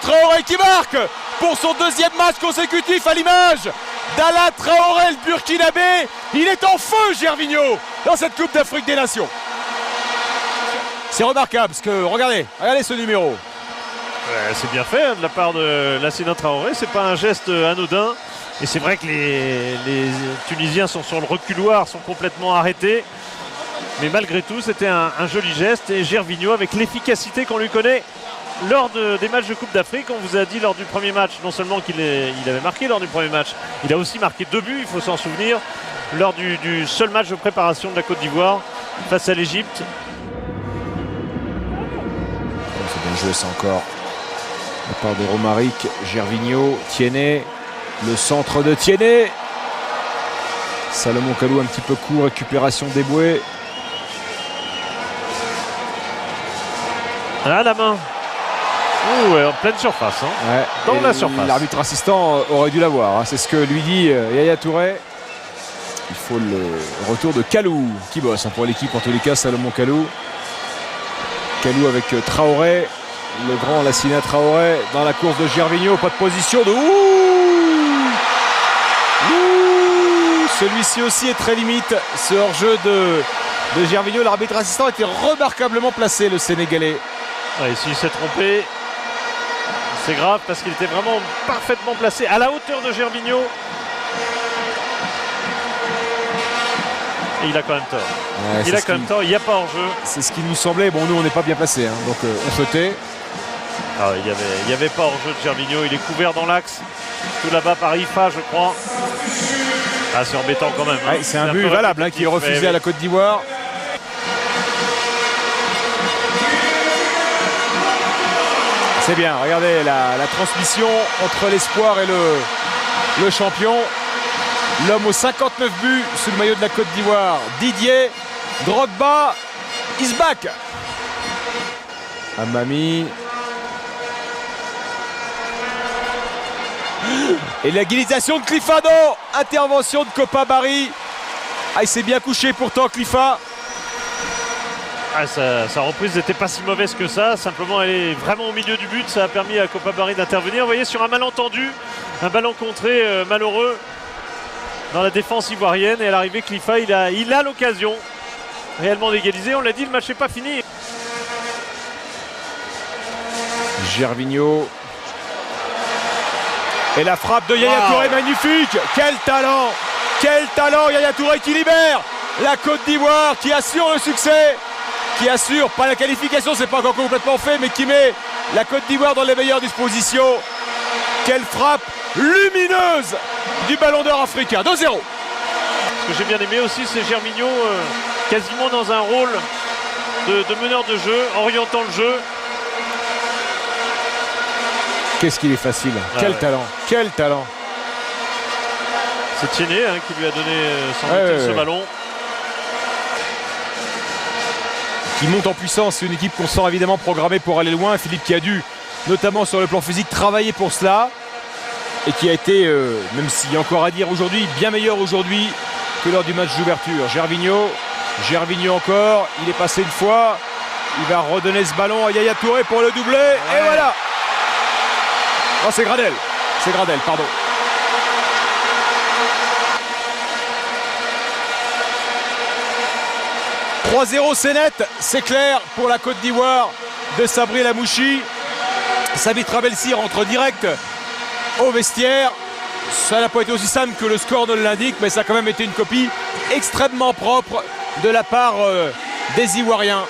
Traoré qui marque pour son deuxième match consécutif à l'image d'Ala Traoré, le Burkinabé. Il est en feu, Gervinho, dans cette Coupe d'Afrique des Nations. C'est remarquable parce que regardez ce numéro. Ouais, c'est bien fait de la part de Lassina Traoré, c'est pas un geste anodin. Et c'est vrai que les Tunisiens sont sur le reculoir, sont complètement arrêtés. Mais malgré tout, c'était un joli geste. Et Gervinho, avec l'efficacité qu'on lui connaît lors des matchs de Coupe d'Afrique, on vous a dit lors du premier match, non seulement qu'il avait marqué lors du premier match, il a aussi marqué 2 buts, il faut s'en souvenir, lors du seul match de préparation de la Côte d'Ivoire face à l'Égypte. C'est bien joué ça encore. De la part de Romaric, Gervinho, Tiéné, le centre de Tiéné. Salomon Kalou un petit peu court, récupération d'Eboué. Ah, la main. Ouh, en pleine surface. Hein. Ouais. Dans la surface. L'arbitre assistant aurait dû l'avoir. Hein. C'est ce que lui dit Yaya Touré. Il faut le retour de Kalou qui bosse hein, pour l'équipe. En tous les cas, Salomon Kalou. Kalou avec Traoré. Le grand Lassina Traoré dans la course de Gervinho. Pas de position de... Ouh, celui-ci aussi est très limite. Ce hors-jeu de Gervinho. L'arbitre assistant était remarquablement placé, le Sénégalais. Ouais, s'il s'est trompé, c'est grave parce qu'il était vraiment parfaitement placé à la hauteur de Gervinho. Et il a quand même tort. Ouais, il a quand même tort, il n'y a pas hors-jeu. C'est ce qui nous semblait. Bon, nous, on n'est pas bien placé, hein, donc on se tait. Ah, il n'y avait pas hors-jeu de Gervinho. Il est couvert dans l'axe. Tout là-bas par Ifa, je crois. Ah, c'est embêtant quand même. Hein. Ouais, c'est un but valable hein, qui est refusé à la Côte d'Ivoire. C'est bien, regardez la transmission entre l'espoir et le champion. L'homme aux 59 buts sous le maillot de la Côte d'Ivoire, Didier Drogba is back. Amami. Et l'égalisation de Cliffano. Intervention de Kopa Barry. Ah, il s'est bien couché pourtant Cliffa. Ah, sa reprise n'était pas si mauvaise que ça, simplement elle est vraiment au milieu du but, ça a permis à Kopa Barry d'intervenir. Vous voyez, sur un malentendu, un ballon contré malheureux dans la défense ivoirienne, et à l'arrivée Cliffa, il a l'occasion réellement d'égaliser. On l'a dit, le match n'est pas fini. Gervinho. Et la frappe de Yaya Touré, magnifique. Quel talent Yaya Touré qui libère la Côte d'Ivoire, qui assure le succès. Qui assure, pas la qualification, c'est pas encore complètement fait, mais qui met la Côte d'Ivoire dans les meilleures dispositions. Quelle frappe lumineuse du ballon d'or africain, 2-0. Ce que j'ai bien aimé aussi, c'est Gervinho quasiment dans un rôle de meneur de jeu, orientant le jeu. Qu'est-ce qu'il est facile, quel talent. C'est Tiéné hein, qui lui a donné ce ballon. Qui monte en puissance, c'est une équipe qu'on sent évidemment programmée pour aller loin. Philippe qui a dû, notamment sur le plan physique, travailler pour cela. Et qui a été, même s'il y a encore à dire aujourd'hui, bien meilleur aujourd'hui que lors du match d'ouverture. Gervinho encore, il est passé une fois. Il va redonner ce ballon à Yaya Touré pour le doubler. Ouais. Et voilà. Oh, c'est Gradel, pardon. « 3-0, c'est net, c'est clair pour la Côte d'Ivoire de Sabri Lamouchi. Sami Trabelsi rentre direct au vestiaire. Ça n'a pas été aussi simple que le score ne l'indique, mais ça a quand même été une copie extrêmement propre de la part des Ivoiriens.